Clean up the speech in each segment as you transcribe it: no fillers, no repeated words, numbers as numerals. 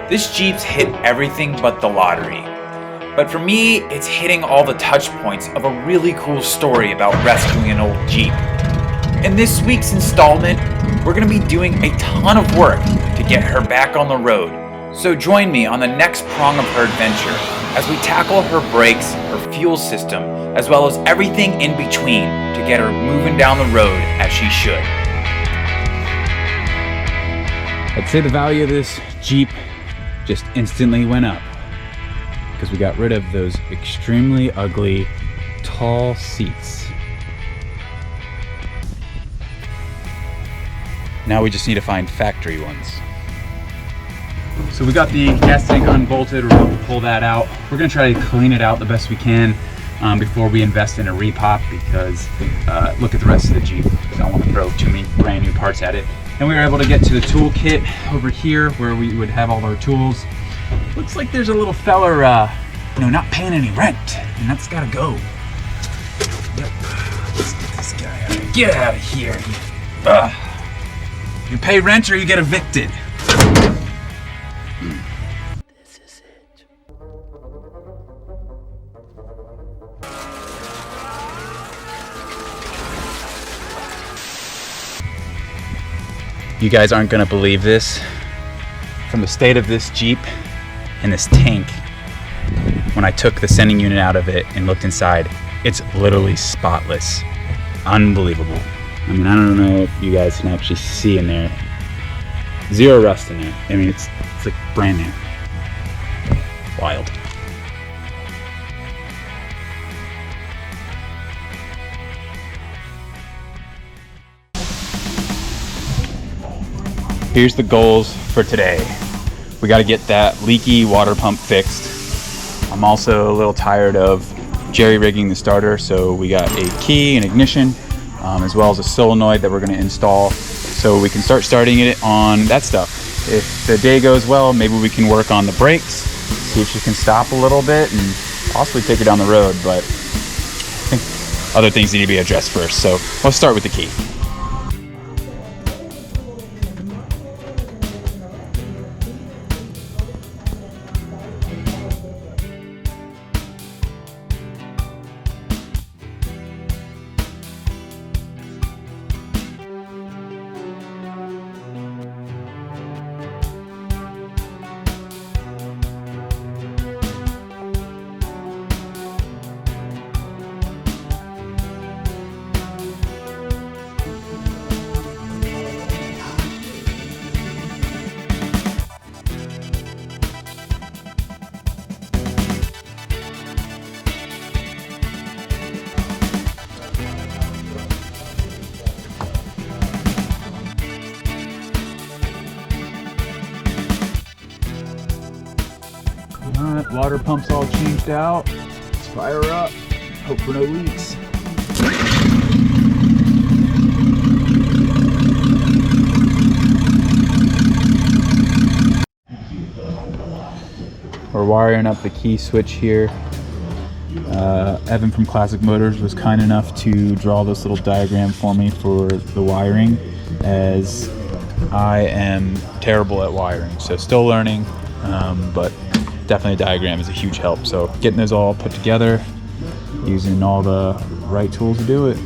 This Jeep's hit everything but the lottery. But for me, it's hitting all the touch points of a really cool story about rescuing an old Jeep. In this week's installment, we're going to be doing a ton of work to get her back on the road. So join me on the next prong of her adventure as we tackle her brakes, her fuel system, as well as everything in between to get her moving down the road as she should. I'd say the value of this Jeep just instantly went up because we got rid of those extremely ugly, tall seats. Now we just need to find factory ones. So we got the gas tank unbolted, we're going to pull that out. We're going to try to clean it out the best we can before we invest in a repop because look at the rest of the Jeep. I don't want to throw too many brand new parts at it. And we were able to get to the tool kit over here where we would have all of our tools. Looks like there's a little feller, not paying any rent, and that's gotta go. Yep. Let's get this guy out of here. Get out of here. You pay rent or you get evicted. This is it. You guys aren't gonna believe this. From the state of this Jeep and this tank, when I took the sending unit out of it and looked inside, it's literally spotless. Unbelievable. I mean, I don't know if you guys can actually see in there. Zero rust in there. I mean, it's like brand new. Wild. Here's the goals for today. We got to get that leaky water pump fixed. I'm also a little tired of jerry-rigging the starter, so we got a key and ignition, as well as a solenoid that we're going to install so we can start starting it on that stuff. If the day goes well, maybe we can work on the brakes, see if she can stop a little bit and possibly take her down the road, but I think other things need to be addressed first. So let's start with the key. Alright, water pump's all changed out. Let's fire her up. Hope for no leaks. We're wiring up the key switch here. Evan from Classic Motors was kind enough to draw this little diagram for me for the wiring, as I am terrible at wiring. So still learning, but definitely a diagram is a huge help. So getting those all put together, using all the right tools to do it.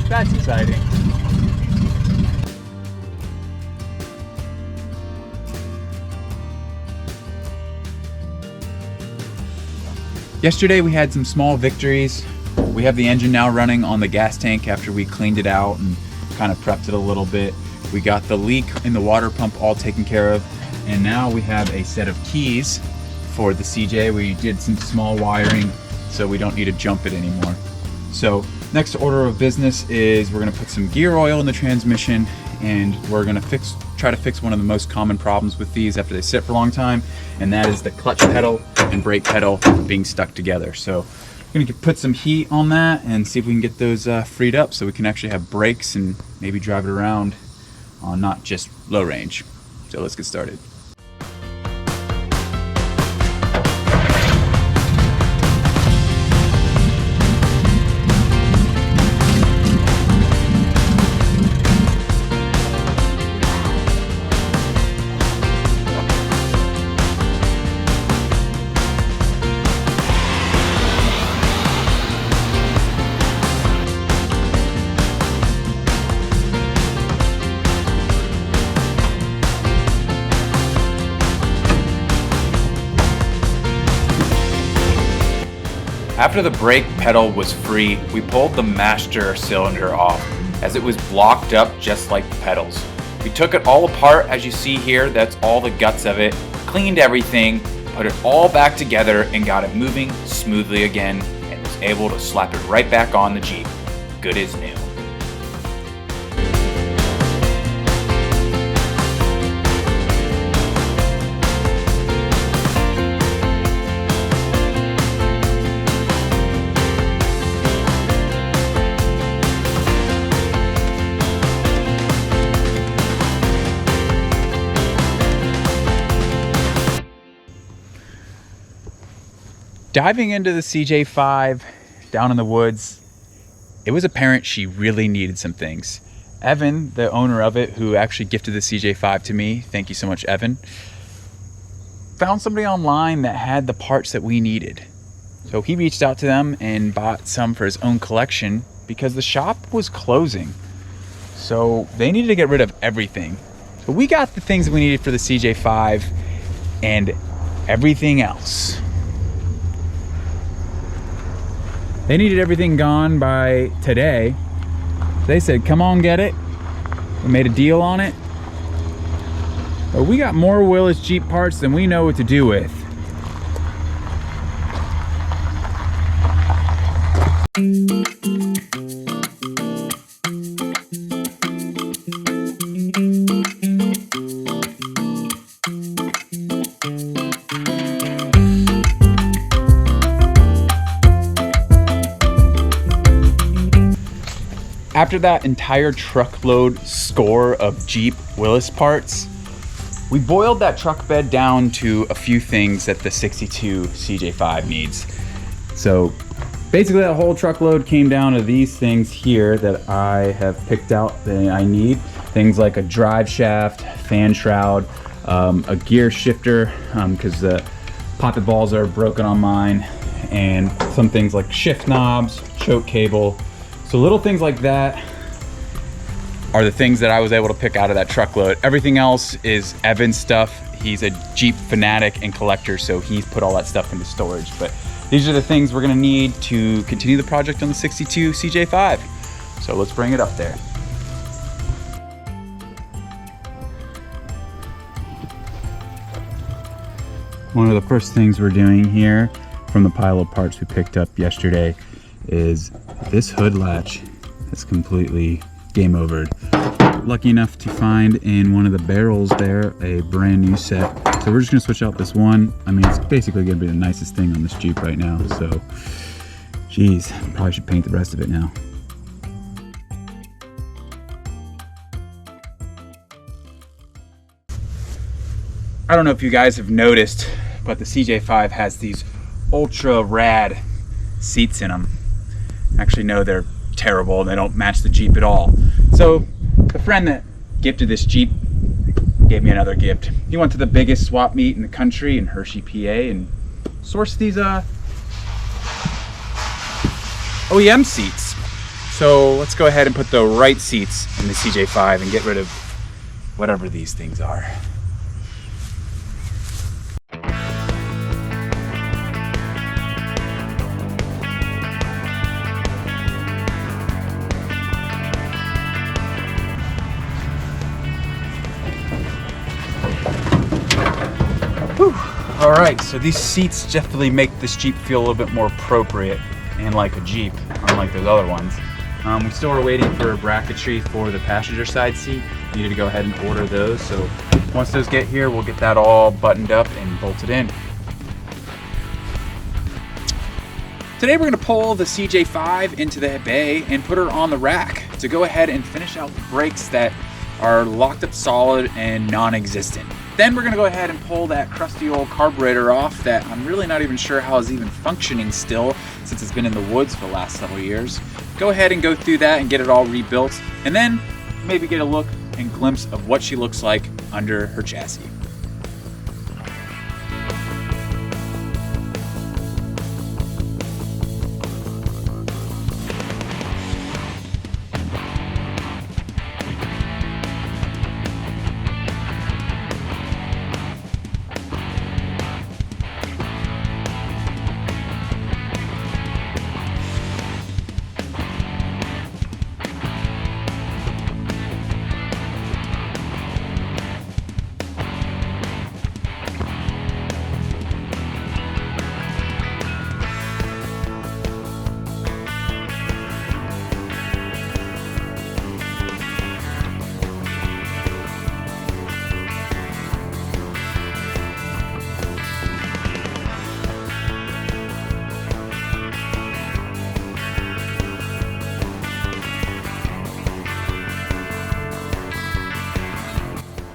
That's exciting. Yesterday we had some small victories. We have the engine now running on the gas tank after we cleaned it out and kind of prepped it a little bit. We got the leak in the water pump all taken care of, and now we have a set of keys for the CJ. We did some small wiring so we don't need to jump it anymore. So next order of business is we're going to put some gear oil in the transmission, and we're going to try to fix one of the most common problems with these after they sit for a long time, and that is the clutch pedal and brake pedal being stuck together. So we're going to put some heat on that and see if we can get those freed up so we can actually have brakes and maybe drive it around on not just low range. So let's get started. After the brake pedal was free, we pulled the master cylinder off as it was blocked up just like the pedals. We took it all apart as you see here, that's all the guts of it, cleaned everything, put it all back together and got it moving smoothly again and was able to slap it right back on the Jeep, good as new. Diving into the CJ5 down in the woods, it was apparent she really needed some things. Evan, the owner of it, who actually gifted the CJ5 to me, thank you so much, Evan, found somebody online that had the parts that we needed. So he reached out to them and bought some for his own collection because the shop was closing. So they needed to get rid of everything. So we got the things that we needed for the CJ5 and everything else. They needed everything gone by today. They said, come on, get it. We made a deal on it. But we got more Willys Jeep parts than we know what to do with. After that entire truckload score of Jeep Willys parts, we boiled that truck bed down to a few things that the 62 CJ5 needs. So basically that whole truckload came down to these things here that I have picked out that I need. Things like a drive shaft, fan shroud, a gear shifter, because the poppet balls are broken on mine, and some things like shift knobs, choke cable. So little things like that are the things that I was able to pick out of that truckload. Everything else is Evan's stuff. He's a Jeep fanatic and collector, so he's put all that stuff into storage. But these are the things we're gonna need to continue the project on the 62 CJ5. So let's bring it up there. One of the first things we're doing here from the pile of parts we picked up yesterday is this hood latch is completely game overed. Lucky enough to find in one of the barrels there a brand new set. So we're just gonna switch out this one. I mean, it's basically gonna be the nicest thing on this Jeep right now. So, geez, probably should paint the rest of it now. I don't know if you guys have noticed, but the CJ5 has these ultra rad seats in them. Actually, no, they're terrible. They don't match the Jeep at all. So the friend that gifted this Jeep gave me another gift. He went to the biggest swap meet in the country in Hershey, PA, and sourced these OEM seats. So let's go ahead and put the right seats in the CJ5 and get rid of whatever these things are. All right, so these seats definitely make this Jeep feel a little bit more appropriate and like a Jeep, unlike those other ones. We still are waiting for bracketry for the passenger side seat. Needed to go ahead and order those. So once those get here, we'll get that all buttoned up and bolted in. Today we're gonna pull the CJ5 into the bay and put her on the rack to go ahead and finish out the brakes that are locked up solid and non-existent. Then we're gonna go ahead and pull that crusty old carburetor off that I'm really not even sure how it's even functioning still, since it's been in the woods for the last several years. Go ahead and go through that and get it all rebuilt, and then maybe get a look and glimpse of what she looks like under her chassis.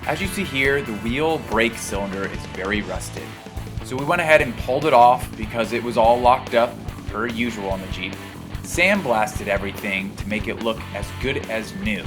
As you see here, the wheel brake cylinder is very rusted. So we went ahead and pulled it off because it was all locked up, per usual on the Jeep. Sandblasted everything to make it look as good as new.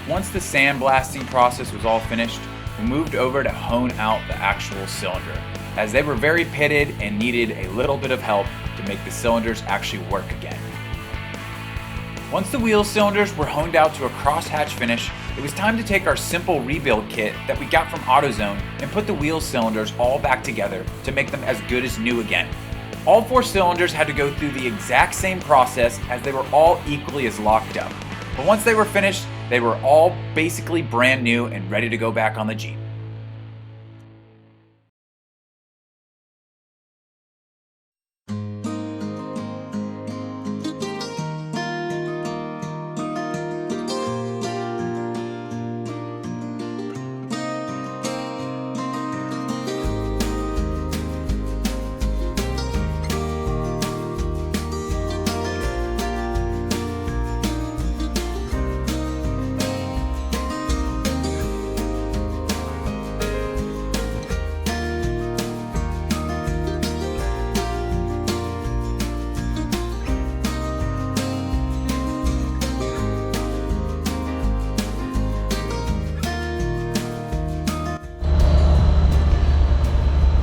Once the sandblasting process was all finished, we moved over to hone out the actual cylinder, as they were very pitted and needed a little bit of help to make the cylinders actually work again. Once the wheel cylinders were honed out to a crosshatch finish, it was time to take our simple rebuild kit that we got from AutoZone and put the wheel cylinders all back together to make them as good as new again. All 4 cylinders had to go through the exact same process as they were all equally as locked up. But once they were finished, they were all basically brand new and ready to go back on the Jeep.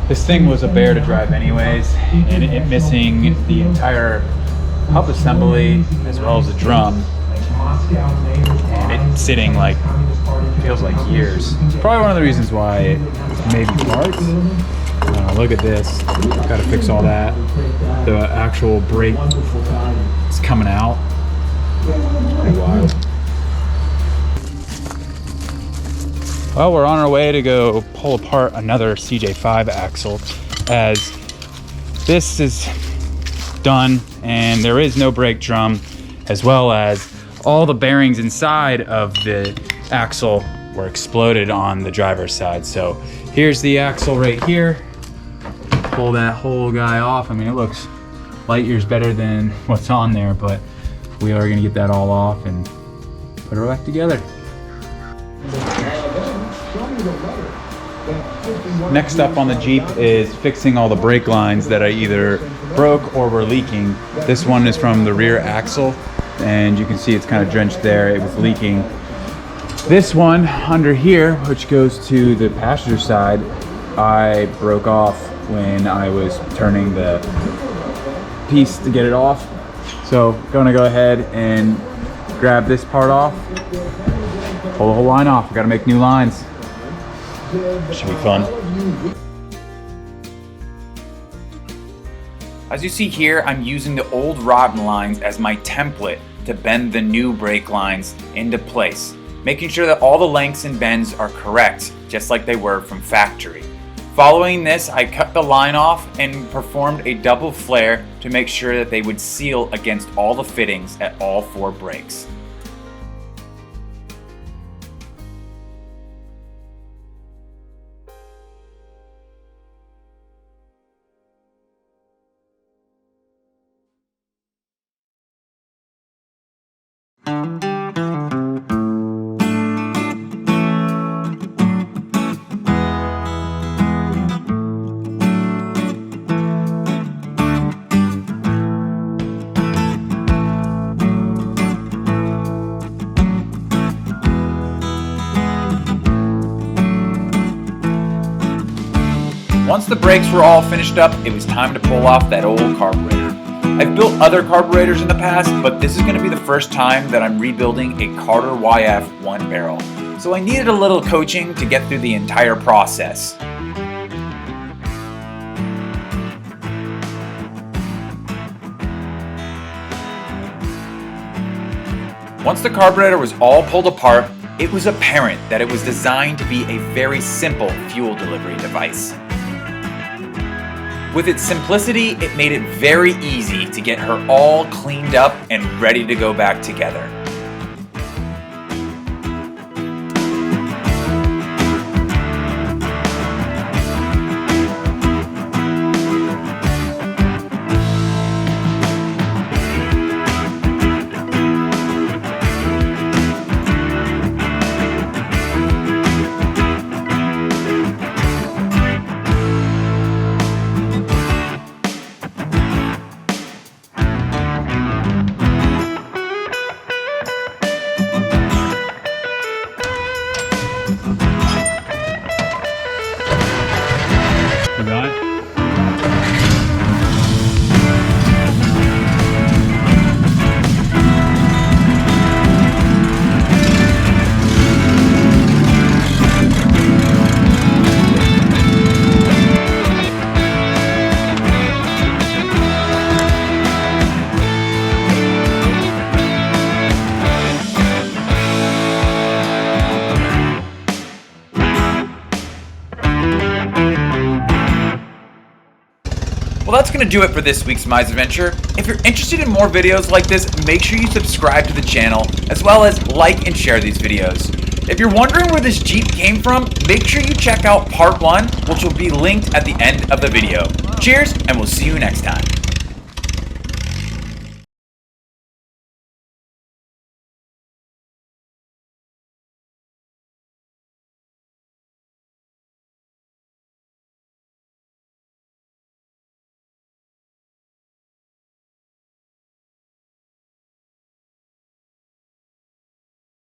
This thing was a bear to drive anyways, and it missing the entire hub assembly as well as the drum, and it sitting like, feels like years. It's probably one of the reasons why it may be parts. Look at this, gotta fix all that. The actual brake is coming out. Pretty wild. Well, we're on our way to go pull apart another CJ5 axle, as this is done and there is no brake drum, as well as all the bearings inside of the axle were exploded on the driver's side. So here's the axle right here. Pull that whole guy off. I mean, it looks light years better than what's on there, but we are gonna get that all off and put it back together. Next up on the Jeep is fixing all the brake lines that are either broke or were leaking. This one is from the rear axle, and you can see it's kind of drenched there. It was leaking. This one under here, which goes to the passenger side, I broke off when I was turning the piece to get it off. So gonna go ahead and grab this part off, pull the whole line off. We gotta make new lines. Should be fun. As you see here, I'm using the old rod lines as my template to bend the new brake lines into place, making sure that all the lengths and bends are correct, just like they were from factory. Following this, I cut the line off and performed a double flare to make sure that they would seal against all the fittings at all 4 brakes. Once the brakes were all finished up, it was time to pull off that old carburetor. I've built other carburetors in the past, but this is going to be the first time that I'm rebuilding a Carter YF 1 barrel. So I needed a little coaching to get through the entire process. Once the carburetor was all pulled apart, it was apparent that it was designed to be a very simple fuel delivery device. With its simplicity, it made it very easy to get her all cleaned up and ready to go back together. Well, that's going to do it for this week's Mize Adventure. If you're interested in more videos like this, make sure you subscribe to the channel, as well as like and share these videos. If you're wondering where this Jeep came from, make sure you check out part 1, which will be linked at the end of the video. Cheers, and we'll see you next time.